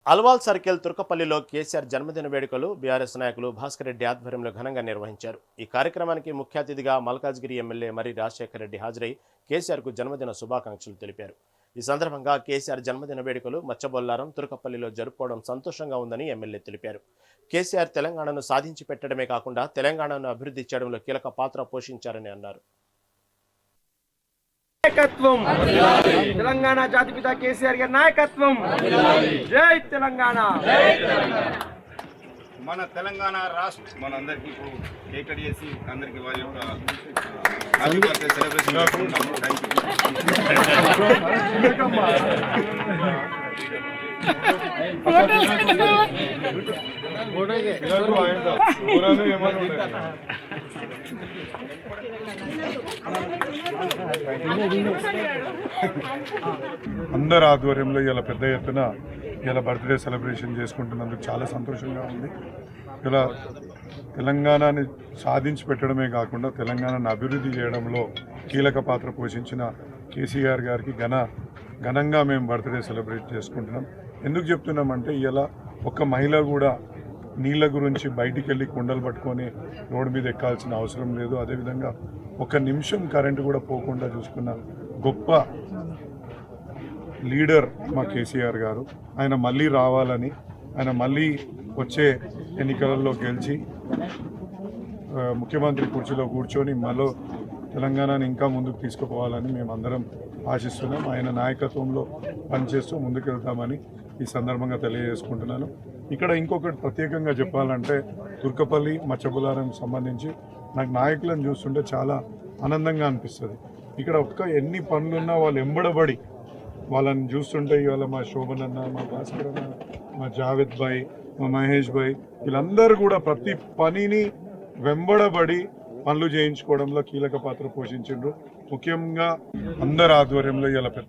Alwal circle తుర్కపల్లిలో KCR జన్మదిన వేడుకలు BRS నాయకులు భాస్కర్ రెడ్డి ఆధ్వర్యంలో ఘనంగా నిర్వహించారు. ఈ కార్యక్రమానికి ముఖ్య అతిథిగా మల్కాజ్గిరి ఎమ్మెల్యే మరి రాజశేఖర రెడ్డి హాజరై కేసీఆర్కు జన్మదిన శుభాకాంక్షలు తెలిపారు. ఈ సందర్భంగా కేసీఆర్ జన్మదిన వేడుకలు మచ్చబొల్లారం తుర్కపల్లిలో జరుపుకోవడం సంతోషంగా ఉందని ఎమ్మెల్యే తెలిపారు. కేసీఆర్ తెలంగాణను సాధించి పెట్టడమే కాకుండా తెలంగాణను అభివృద్ధి చేయడంలో కీలక పాత్ర పోషించారని అన్నారు. నాయకత్వం తెలంగాణ జాతిపిత కేసీఆర్ గారి నాయకత్వం. జై తెలంగాణ. మన తెలంగాణ రాష్ట్ర మనందరికీ ఇప్పుడు కేక్ చేసి అందరికీ వారి యొక్క హ్యాపీ బర్త్డే సెలబ్రేషన్ చేసుకుంటాము. అందరి ఆధ్వర్యంలో ఇలా పెద్ద ఎత్తున ఇలా బర్త్డే సెలబ్రేషన్ చేసుకుంటున్నందుకు చాలా సంతోషంగా ఉంది. ఇలా తెలంగాణని సాధించి పెట్టడమే కాకుండా తెలంగాణను అభివృద్ధి చేయడంలో కీలక పాత్ర పోషించిన కేసీఆర్ గారికి ఘనంగా మేము బర్త్డే సెలబ్రేట్ చేసుకుంటున్నాం. ఎందుకు చెప్తున్నామంటే ఇలా ఒక్క మహిళ కూడా నీళ్ళ గురించి బయటికి వెళ్ళి కుండలు పట్టుకొని రోడ్డు మీద ఎక్కాల్సిన అవసరం లేదు. అదేవిధంగా ఒక నిమిషం కరెంటు కూడా పోకుండా చూసుకున్న గొప్ప లీడర్ మా కేసీఆర్ గారు. ఆయన మళ్ళీ రావాలని, ఆయన మళ్ళీ వచ్చే ఎన్నికలలో గెలిచి ముఖ్యమంత్రి కుర్చీలో కూర్చొని మళ్ళీ తెలంగాణని ఇంకా ముందుకు తీసుకుపోవాలని మేమందరం ఆశిస్తున్నాం. ఆయన నాయకత్వంలో పనిచేస్తూ ముందుకెళ్తామని ఈ సందర్భంగా తెలియజేసుకుంటున్నాను. ఇక్కడ ఇంకొకటి ప్రత్యేకంగా చెప్పాలంటే తుర్కపల్లి మచ్చబులారం సంబంధించి నాకు నాయకులను చూస్తుంటే చాలా ఆనందంగా అనిపిస్తుంది. ఇక్కడ ఎన్ని పనులున్నా వాళ్ళు ఎంబడబడి వాళ్ళని చూస్తుంటే ఇవాళ మా శోభన్ అన్న, మా భాస్కర్ అన్న, మా జావేద్ భాయ్, మా మహేష్ భాయ్ వీళ్ళందరూ కూడా ప్రతి పనిని వెంబడబడి పనులు చేయించుకోవడంలో కీలక పాత్ర పోషించిండ్రు. ముఖ్యంగా అందరి ఆధ్వర్యంలో ఇలా పెద్ద